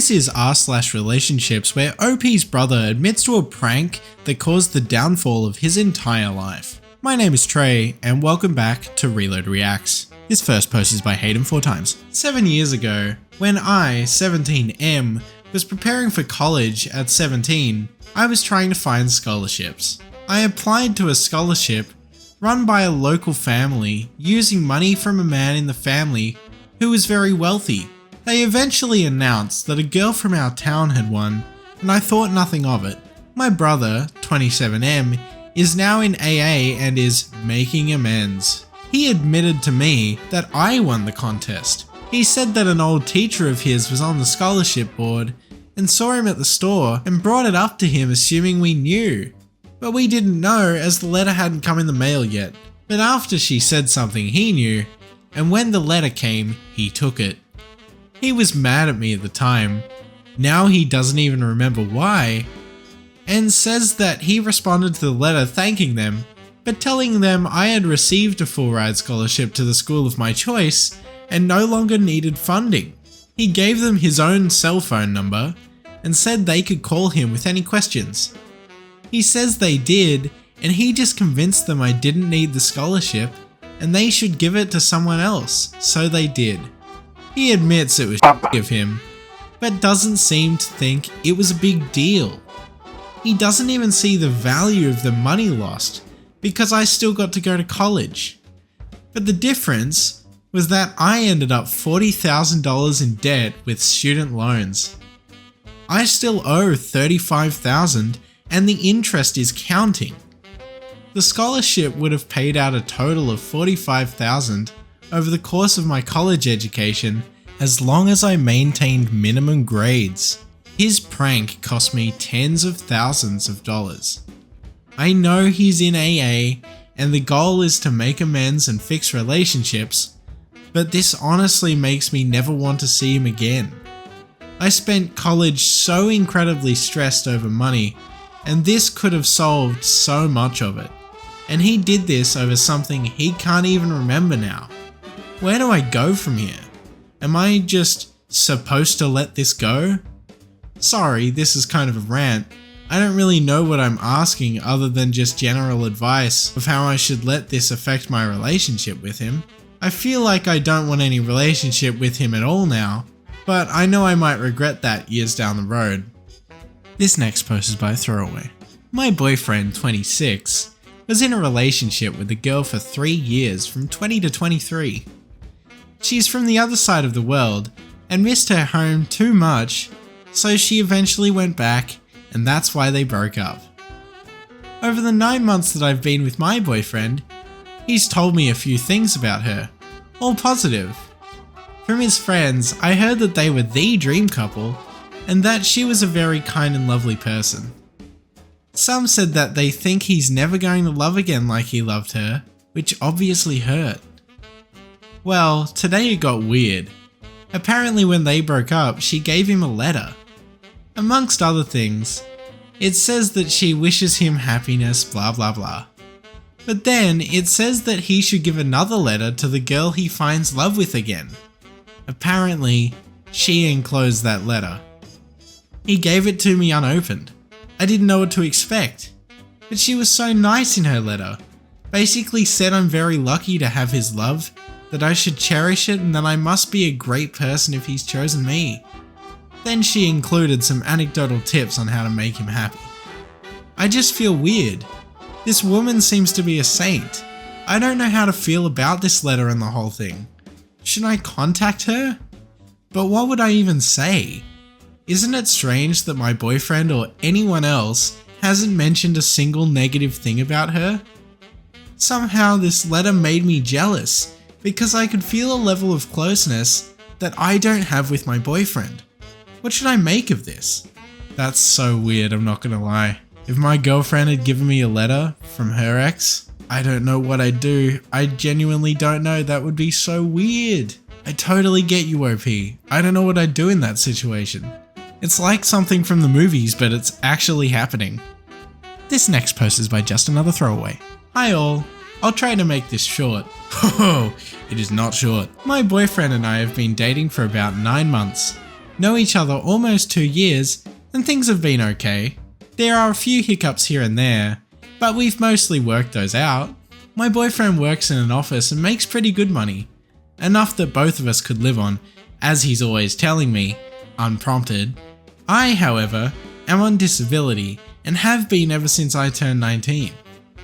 This is r/relationships, where OP's brother admits to a prank that caused the downfall of his entire life. My name is Trey, and welcome back to Reload Reacts. This first post is by Hayden4times. 7 years ago, when I, 17M, was preparing for college at 17, I was trying to find scholarships. I applied to a scholarship run by a local family using money from a man in the family who was very wealthy. They eventually announced that a girl from our town had won, and I thought nothing of it. My brother, 27M, is now in AA and is making amends. He admitted to me that I won the contest. He said that an old teacher of his was on the scholarship board and saw him at the store and brought it up to him assuming we knew. But we didn't know as the letter hadn't come in the mail yet. But after she said something he knew, and when the letter came, he took it. He was mad at me at the time. Now he doesn't even remember why, and says that he responded to the letter thanking them, but telling them I had received a full ride scholarship to the school of my choice and no longer needed funding. He gave them his own cell phone number and said they could call him with any questions. He says they did, and he just convinced them I didn't need the scholarship and they should give it to someone else, so they did. He admits it was of him, but doesn't seem to think it was a big deal. He doesn't even see the value of the money lost because I still got to go to college. But the difference was that I ended up $40,000 in debt with student loans. I still owe $35,000 and the interest is counting. The scholarship would have paid out a total of $45,000 over the course of my college education as long as I maintained minimum grades. His prank cost me tens of thousands of dollars. I know he's in AA and the goal is to make amends and fix relationships, but this honestly makes me never want to see him again. I spent college so incredibly stressed over money, and this could have solved so much of it. And he did this over something he can't even remember now. Where do I go from here? Am I just supposed to let this go? Sorry, this is kind of a rant. I don't really know what I'm asking other than just general advice of how I should let this affect my relationship with him. I feel like I don't want any relationship with him at all now, but I know I might regret that years down the road. This next post is by Throwaway. My boyfriend, 26, was in a relationship with a girl for 3 years from 20 to 23. She's from the other side of the world and missed her home too much, so she eventually went back, and that's why they broke up. Over the 9 months that I've been with my boyfriend, he's told me a few things about her, all positive. From his friends, I heard that they were the dream couple and that she was a very kind and lovely person. Some said that they think he's never going to love again like he loved her, which obviously hurt. Well, today it got weird. Apparently when they broke up, she gave him a letter. Amongst other things, it says that she wishes him happiness, blah blah blah. But then it says that he should give another letter to the girl he finds love with again. Apparently, she enclosed that letter. He gave it to me unopened. I didn't know what to expect. But she was so nice in her letter. Basically said I'm very lucky to have his love, that I should cherish it and that I must be a great person if he's chosen me. Then she included some anecdotal tips on how to make him happy. I just feel weird. This woman seems to be a saint. I don't know how to feel about this letter and the whole thing. Should I contact her? But what would I even say? Isn't it strange that my boyfriend or anyone else hasn't mentioned a single negative thing about her? Somehow this letter made me jealous because I could feel a level of closeness that I don't have with my boyfriend. What should I make of this? That's so weird, I'm not gonna lie. If my girlfriend had given me a letter from her ex, I don't know what I'd do. I genuinely don't know. That would be so weird. I totally get you, OP. I don't know what I'd do in that situation. It's like something from the movies, but it's actually happening. This next post is by Just Another Throwaway. Hi all. I'll try to make this short. Oh, it is not short. My boyfriend and I have been dating for about 9 months. Know each other almost 2 years, and things have been okay. There are a few hiccups here and there, but we've mostly worked those out. My boyfriend works in an office and makes pretty good money, enough that both of us could live on, as he's always telling me, unprompted. I, however, am on disability and have been ever since I turned 19.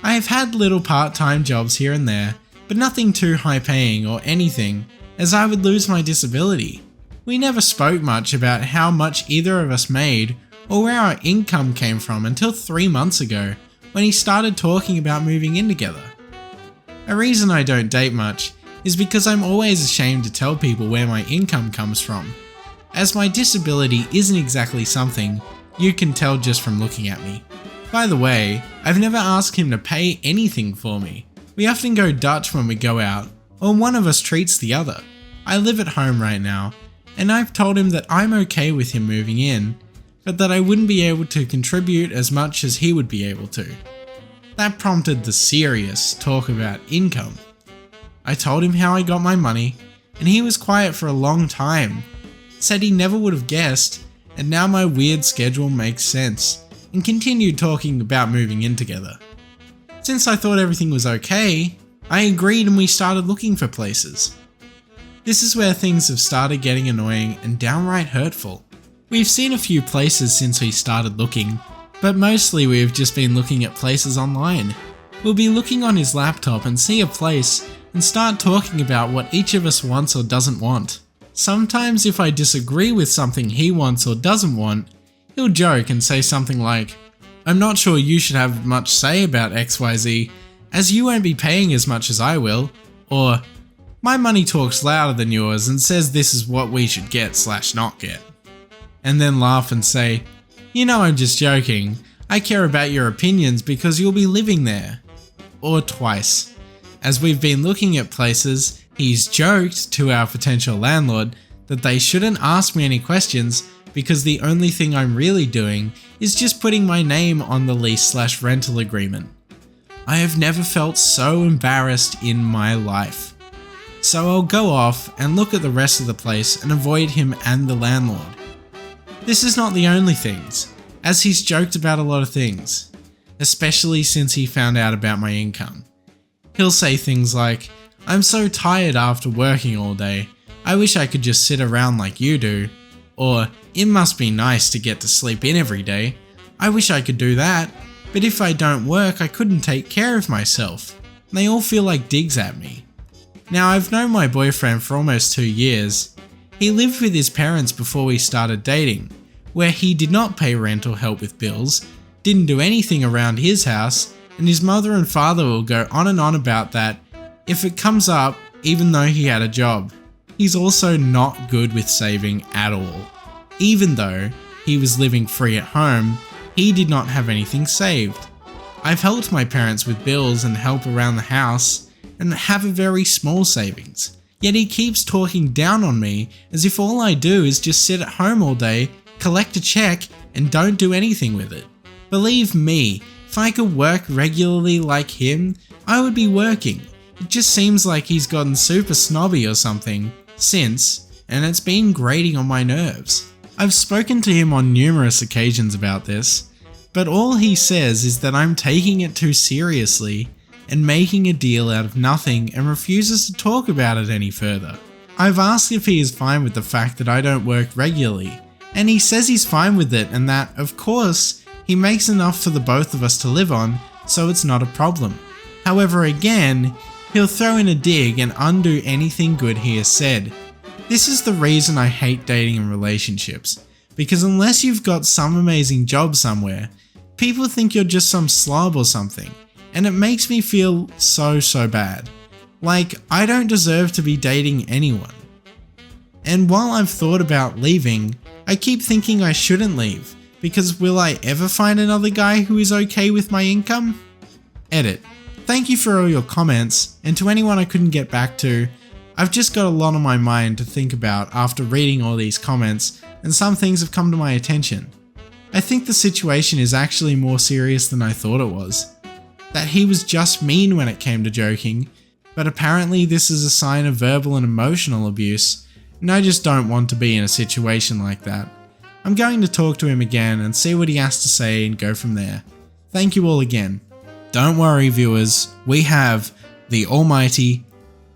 I have had little part-time jobs here and there, but nothing too high-paying or anything, as I would lose my disability. We never spoke much about how much either of us made or where our income came from until 3 months ago, when he started talking about moving in together. A reason I don't date much is because I'm always ashamed to tell people where my income comes from, as my disability isn't exactly something you can tell just from looking at me. By the way, I've never asked him to pay anything for me. We often go Dutch when we go out, or one of us treats the other. I live at home right now, and I've told him that I'm okay with him moving in, but that I wouldn't be able to contribute as much as he would be able to. That prompted the serious talk about income. I told him how I got my money, and he was quiet for a long time, said he never would have guessed, and now my weird schedule makes sense, and continued talking about moving in together. Since I thought everything was okay, I agreed and we started looking for places. This is where things have started getting annoying and downright hurtful. We've seen a few places since we started looking, but mostly we've just been looking at places online. We'll be looking on his laptop and see a place and start talking about what each of us wants or doesn't want. Sometimes if I disagree with something he wants or doesn't want, he'll joke and say something like, "I'm not sure you should have much say about XYZ, as you won't be paying as much as I will," or "My money talks louder than yours and says this is what we should get/not get." And then laugh and say, "You know I'm just joking, I care about your opinions because you'll be living there." Or twice. As we've been looking at places, he's joked to our potential landlord that they shouldn't ask me any questions because the only thing I'm really doing is just putting my name on the lease/rental agreement. I have never felt so embarrassed in my life. So I'll go off and look at the rest of the place and avoid him and the landlord. This is not the only things, as he's joked about a lot of things, especially since he found out about my income. He'll say things like, "I'm so tired after working all day, I wish I could just sit around like you do," or "It must be nice to get to sleep in every day, I wish I could do that, but if I don't work I couldn't take care of myself." They all feel like digs at me. Now I've known my boyfriend for almost 2 years. He lived with his parents before we started dating, where he did not pay rent or help with bills, didn't do anything around his house, and his mother and father will go on and on about that if it comes up, even though he had a job. He's also not good with saving at all. Even though he was living free at home, he did not have anything saved. I've helped my parents with bills and help around the house, and have a very small savings. Yet he keeps talking down on me as if all I do is just sit at home all day, collect a check, and don't do anything with it. Believe me, if I could work regularly like him, I would be working. It just seems like he's gotten super snobby or something since, and it's been grating on my nerves. I've spoken to him on numerous occasions about this, but all he says is that I'm taking it too seriously and making a deal out of nothing and refuses to talk about it any further. I've asked if he is fine with the fact that I don't work regularly, and he says he's fine with it and that, of course, he makes enough for the both of us to live on, so it's not a problem. However, again, he'll throw in a dig and undo anything good he has said. This is the reason I hate dating and relationships, because unless you've got some amazing job somewhere, people think you're just some slob or something, and it makes me feel so bad. Like, I don't deserve to be dating anyone. And while I've thought about leaving, I keep thinking I shouldn't leave, because will I ever find another guy who is okay with my income? Edit. Thank you for all your comments, and to anyone I couldn't get back to, I've just got a lot on my mind to think about after reading all these comments, and some things have come to my attention. I think the situation is actually more serious than I thought it was. That he was just mean when it came to joking, but apparently this is a sign of verbal and emotional abuse, and I just don't want to be in a situation like that. I'm going to talk to him again and see what he has to say and go from there. Thank you all again. Don't worry, viewers, we have the almighty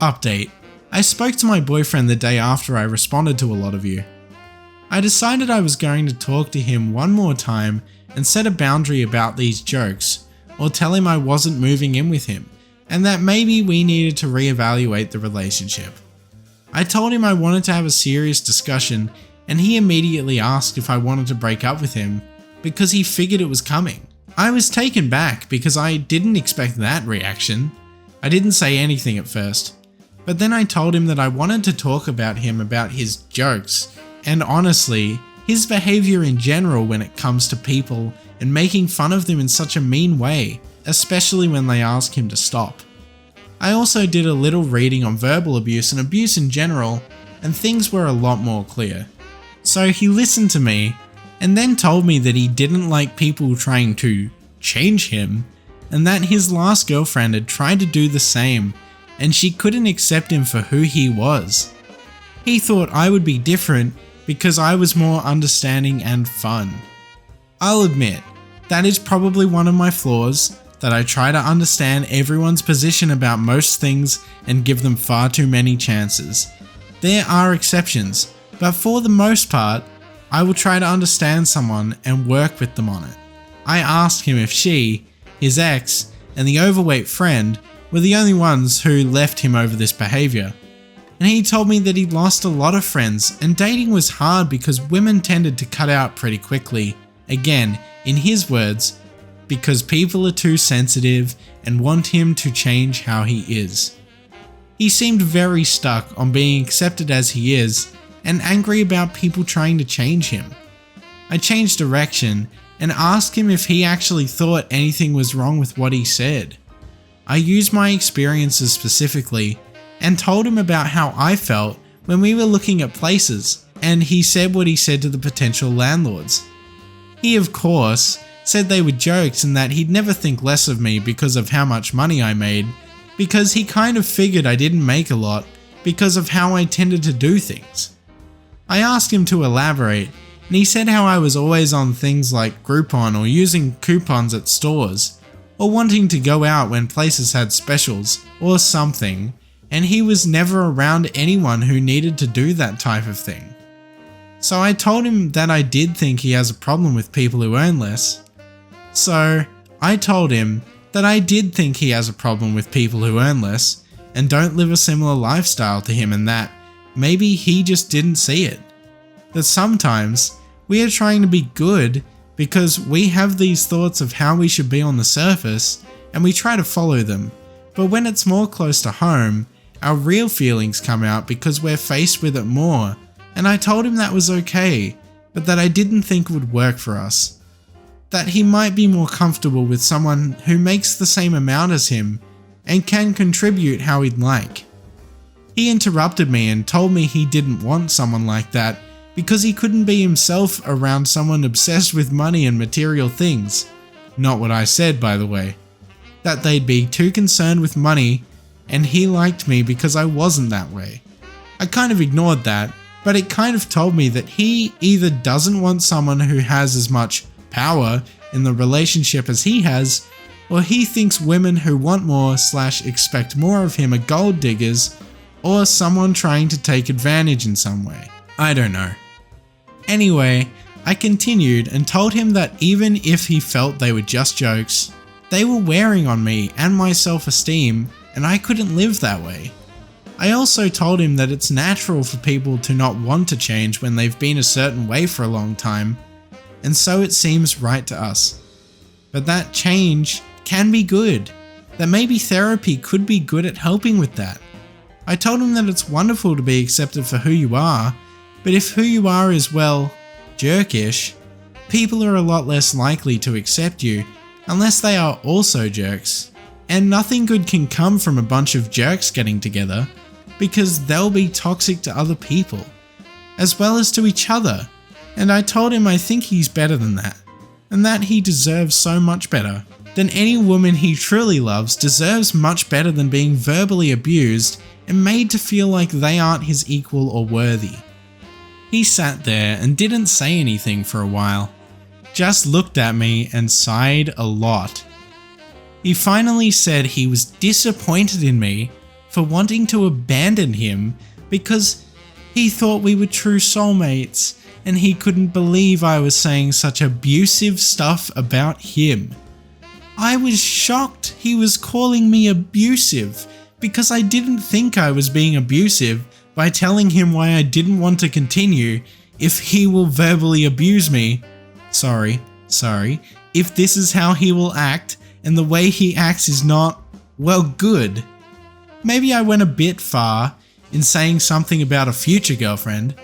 update. I spoke to my boyfriend the day after I responded to a lot of you. I decided I was going to talk to him one more time and set a boundary about these jokes, or tell him I wasn't moving in with him, and that maybe we needed to reevaluate the relationship. I told him I wanted to have a serious discussion, and he immediately asked if I wanted to break up with him because he figured it was coming. I was taken back because I didn't expect that reaction. I didn't say anything at first, but then I told him that I wanted to talk about his jokes, and honestly, his behavior in general when it comes to people and making fun of them in such a mean way, especially when they ask him to stop. I also did a little reading on verbal abuse and abuse in general, and things were a lot more clear. So he listened to me, and then told me that he didn't like people trying to change him, and that his last girlfriend had tried to do the same, and she couldn't accept him for who he was. He thought I would be different because I was more understanding and fun. I'll admit, that is probably one of my flaws, that I try to understand everyone's position about most things and give them far too many chances. There are exceptions, but for the most part, I will try to understand someone and work with them on it. I asked him if she, his ex, and the overweight friend were the only ones who left him over this behavior. And he told me that he'd lost a lot of friends and dating was hard because women tended to cut out pretty quickly. Again, in his words, because people are too sensitive and want him to change how he is. He seemed very stuck on being accepted as he is and angry about people trying to change him. I changed direction and asked him if he actually thought anything was wrong with what he said. I used my experiences specifically and told him about how I felt when we were looking at places, and he said what he said to the potential landlords. He, of course, said they were jokes and that he'd never think less of me because of how much money I made, because he kind of figured I didn't make a lot because of how I tended to do things. I asked him to elaborate, and he said how I was always on things like Groupon or using coupons at stores, or wanting to go out when places had specials or something, and he was never around anyone who needed to do that type of thing. So I told him that I did think he has a problem with people who earn less. And don't live a similar lifestyle to him, and that maybe he just didn't see it. That sometimes we are trying to be good because we have these thoughts of how we should be on the surface and we try to follow them, but when it's more close to home, our real feelings come out because we're faced with it more. And I told him that was okay, but that I didn't think it would work for us. That he might be more comfortable with someone who makes the same amount as him and can contribute how he'd like. He interrupted me and told me he didn't want someone like that because he couldn't be himself around someone obsessed with money and material things. Not what I said, by the way. That they'd be too concerned with money, and he liked me because I wasn't that way. I kind of ignored that, but it kind of told me that he either doesn't want someone who has as much power in the relationship as he has, or he thinks women who want more / expect more of him are gold diggers, or someone trying to take advantage in some way. I don't know. Anyway, I continued and told him that even if he felt they were just jokes, they were wearing on me and my self-esteem, and I couldn't live that way. I also told him that it's natural for people to not want to change when they've been a certain way for a long time, and so it seems right to us. But that change can be good, that maybe therapy could be good at helping with that. I told him that it's wonderful to be accepted for who you are, but if who you are is, well, jerkish, people are a lot less likely to accept you unless they are also jerks. And nothing good can come from a bunch of jerks getting together, because they'll be toxic to other people, as well as to each other. And I told him I think he's better than that, and that he deserves so much better. Than any woman he truly loves deserves much better than being verbally abused and made to feel like they aren't his equal or worthy. He sat there and didn't say anything for a while, just looked at me and sighed a lot. He finally said he was disappointed in me for wanting to abandon him because he thought we were true soulmates and he couldn't believe I was saying such abusive stuff about him. I was shocked he was calling me abusive because I didn't think I was being abusive by telling him why I didn't want to continue if he will verbally abuse me. Sorry, if this is how he will act and the way he acts is not, well, good. Maybe I went a bit far in saying something about a future girlfriend,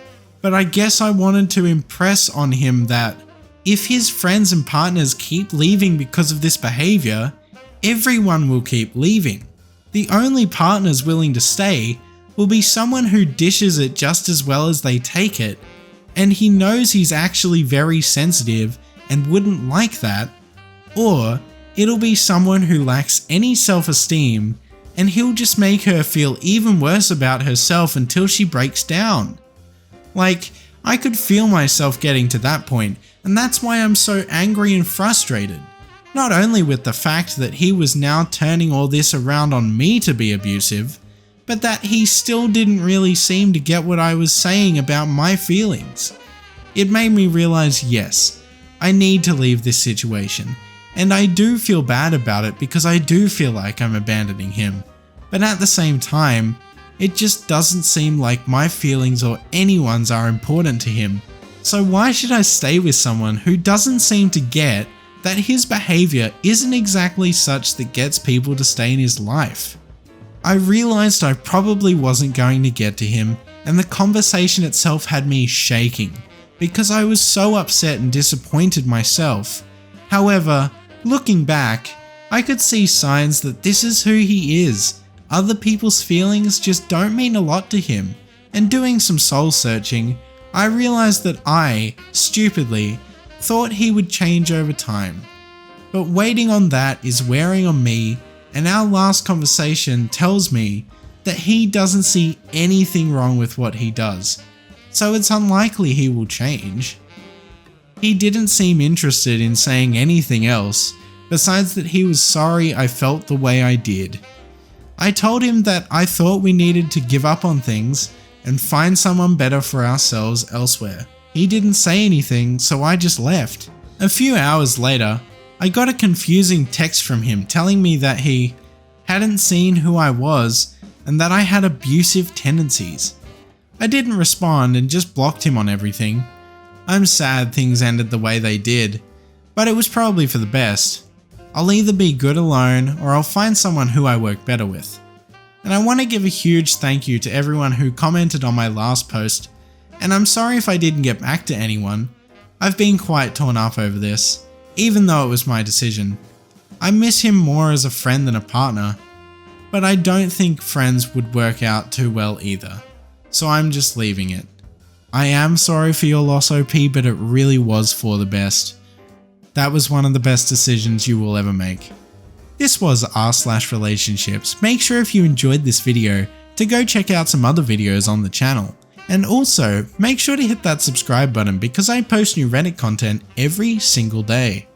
but I guess I wanted to impress on him that if his friends and partners keep leaving because of this behavior, everyone will keep leaving. The only partners willing to stay will be someone who dishes it just as well as they take it, and he knows he's actually very sensitive and wouldn't like that, or it'll be someone who lacks any self-esteem and he'll just make her feel even worse about herself until she breaks down. Like, I could feel myself getting to that point, and that's why I'm so angry and frustrated. Not only with the fact that he was now turning all this around on me to be abusive, but that he still didn't really seem to get what I was saying about my feelings. It made me realize, yes, I need to leave this situation, and I do feel bad about it because I do feel like I'm abandoning him. But at the same time, it just doesn't seem like my feelings or anyone's are important to him. So why should I stay with someone who doesn't seem to get that his behavior isn't exactly such that gets people to stay in his life? I realized I probably wasn't going to get to him, and the conversation itself had me shaking because I was so upset and disappointed myself. However, looking back, I could see signs that this is who he is. Other people's feelings just don't mean a lot to him, and doing some soul searching, I realized that I, stupidly, thought he would change over time. But waiting on that is wearing on me, and our last conversation tells me that he doesn't see anything wrong with what he does, so it's unlikely he will change. He didn't seem interested in saying anything else, besides that he was sorry I felt the way I did. I told him that I thought we needed to give up on things and find someone better for ourselves elsewhere. He didn't say anything, so I just left. A few hours later, I got a confusing text from him telling me that he hadn't seen who I was and that I had abusive tendencies. I didn't respond and just blocked him on everything. I'm sad things ended the way they did, but it was probably for the best. I'll either be good alone or I'll find someone who I work better with. And I want to give a huge thank you to everyone who commented on my last post, and I'm sorry if I didn't get back to anyone. I've been quite torn up over this, even though it was my decision. I miss him more as a friend than a partner, but I don't think friends would work out too well either, so I'm just leaving it. I am sorry for your loss, OP, but it really was for the best. That was one of the best decisions you will ever make. This was r/relationships. Make sure if you enjoyed this video to go check out some other videos on the channel. And also, make sure to hit that subscribe button because I post new Reddit content every single day.